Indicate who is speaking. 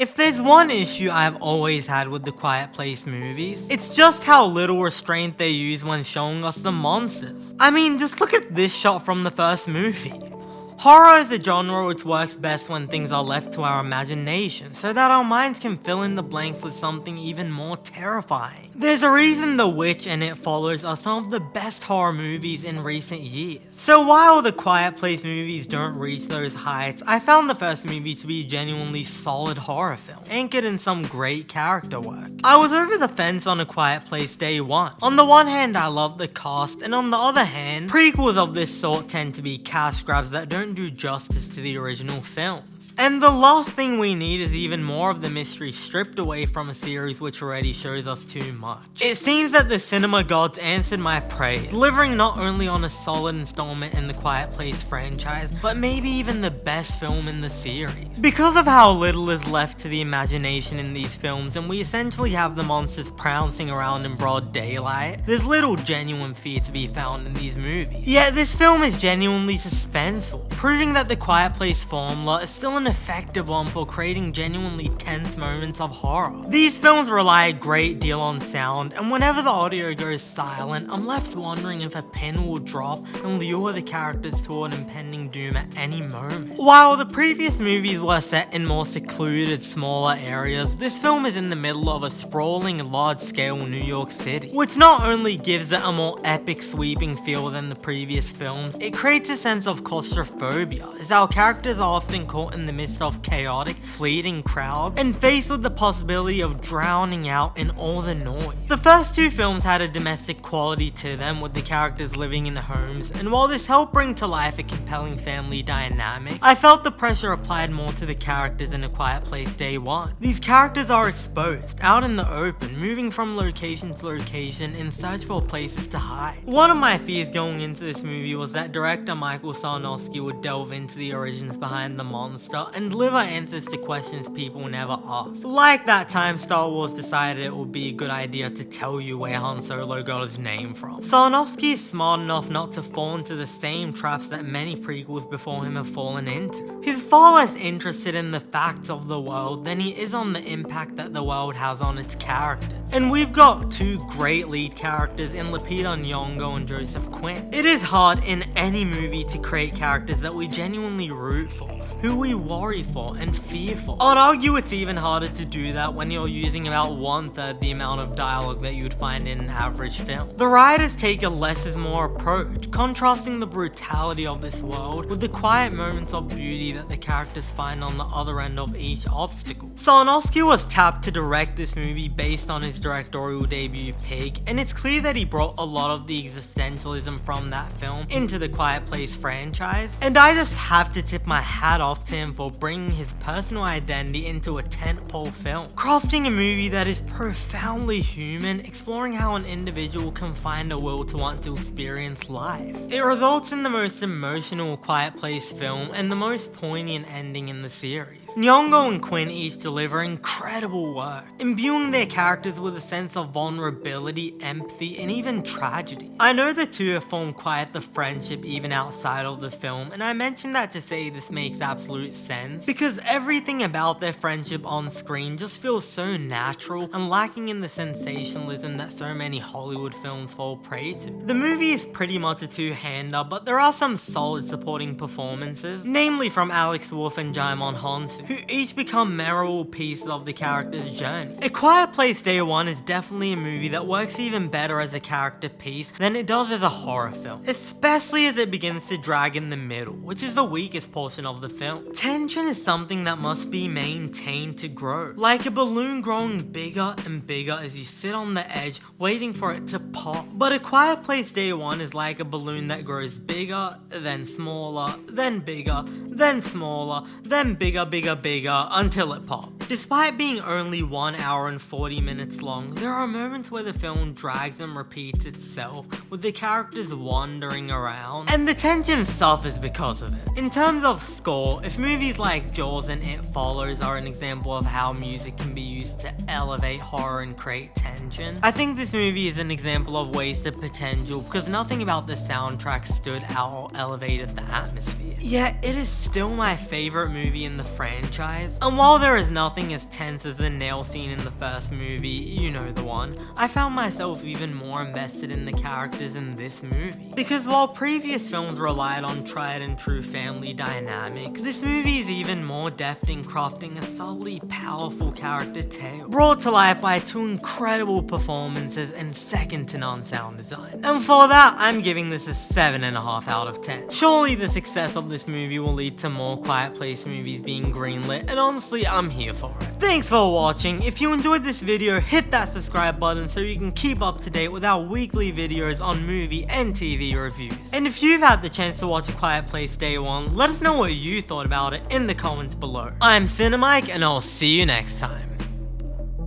Speaker 1: If there's one issue I've always had with the Quiet Place movies, it's just how little restraint they use when showing us the monsters. I mean, just look at this shot from the first movie. Horror is a genre which works best when things are left to our imagination, so that our minds can fill in the blanks with something even more terrifying. There's a reason The Witch and It Follows are some of the best horror movies in recent years. So while the Quiet Place movies don't reach those heights, I found the first movie to be a genuinely solid horror film, anchored in some great character work. I was over the fence on A Quiet Place day one. On the one hand, I love the cast, and on the other hand, prequels of this sort tend to be cash grabs that don't do justice to the original films. And the last thing we need is even more of the mystery stripped away from a series which already shows us too much. It seems that the cinema gods answered my praise, delivering not only on a solid installment in the Quiet Place franchise, but maybe even the best film in the series. Because of how little is left to the imagination in these films, and we essentially have the monsters pouncing around in broad daylight, there's little genuine fear to be found in these movies. Yet this film is genuinely suspenseful, proving that the Quiet Place formula is still an effective one for creating genuinely tense moments of horror. These films rely a great deal on sound, and whenever the audio goes silent, I'm left wondering if a pin will drop and lure the characters toward impending doom at any moment. While the previous movies were set in more secluded, smaller areas, this film is in the middle of a sprawling, large-scale New York City, which not only gives it a more epic, sweeping feel than the previous films, it creates a sense of claustrophobia, as our characters are often caught in the midst of chaotic, fleeting crowds, and faced with the possibility of drowning out in all the noise. The first two films had a domestic quality to them, with the characters living in homes, and while this helped bring to life a compelling family dynamic, I felt the pressure applied more to the characters in A Quiet Place day one. These characters are exposed, out in the open, moving from location to location in search for places to hide. One of my fears going into this movie was that director Michael Sarnowski would delve into the origins behind the monster and deliver answers to questions people never ask. Like that time Star Wars decided it would be a good idea to tell you where Han Solo got his name from. Sarnowski is smart enough not to fall into the same traps that many prequels before him have fallen into. He's far less interested in the facts of the world than he is on the impact that the world has on its characters. And we've got two great lead characters in Lupita Nyong'o and Joseph Quinn. It is hard in any movie to create characters that we genuinely root for, who we worry for and fear for. I'd argue it's even harder to do that when you're using about 1/3 the amount of dialogue that you would find in an average film. The writers take a less is more approach, contrasting the brutality of this world with the quiet moments of beauty that the characters find on the other end of each obstacle. Sarnowski was tapped to direct this movie based on his directorial debut Pig, and it's clear that he brought a lot of the existentialism from that film into the Quiet Place franchise, and I just have to tip my hat off to him for bringing his personal identity into a tentpole film, crafting a movie that is profoundly human, exploring how an individual can find a will to want to experience life. It results in the most emotional Quiet Place film and the most poignant ending in the series. Nyong'o and Quinn each deliver incredible work, imbuing their characters with a sense of vulnerability, empathy, and even tragedy. I know the two have formed quite the friendship even outside of the film, and I mention that to say this makes absolute sense, because everything about their friendship on screen just feels so natural and lacking in the sensationalism that so many Hollywood films fall prey to. The movie is pretty much a two-hander, but there are some solid supporting performances, namely from Alex Wolff and Jaimon Hansu, who each become memorable pieces of the character's journey. A Quiet Place Day One is definitely a movie that works even better as a character piece than it does as a horror film, especially as it begins to drag in the middle, which is the weakest portion of the film. Tension is something that must be maintained to grow, like a balloon growing bigger and bigger as you sit on the edge waiting for it to pop. But A Quiet Place Day One is like a balloon that grows bigger, then smaller, then bigger, then smaller, then bigger, until it pops. Despite being only 1 hour and 40 minutes long, there are moments where the film drags and repeats itself, with the characters wandering around, and the tension suffers because of it. In terms of score, if movies like Jaws and It Follows are an example of how music can be used to elevate horror and create tension, I think this movie is an example of wasted potential, because nothing about the soundtrack stood out or elevated the atmosphere. Yet, it is still my favorite movie in the franchise, and while there is nothing nothing as tense as the nail scene in the first movie, you know the one, I found myself even more invested in the characters in this movie. Because while previous films relied on tried and true family dynamics, this movie is even more deft in crafting a subtly powerful character tale, brought to life by two incredible performances and second to none sound design. And for that, I'm giving this a 7.5 out of 10. Surely the success of this movie will lead to more Quiet Place movies being greenlit, and honestly, I'm here for it. Thanks for watching. If you enjoyed this video, hit that subscribe button so you can keep up to date with our weekly videos on movie and TV reviews. And if you've had the chance to watch A Quiet Place Day 1, let us know what you thought about it in the comments below. I'm Cinemike, and I'll see you next time.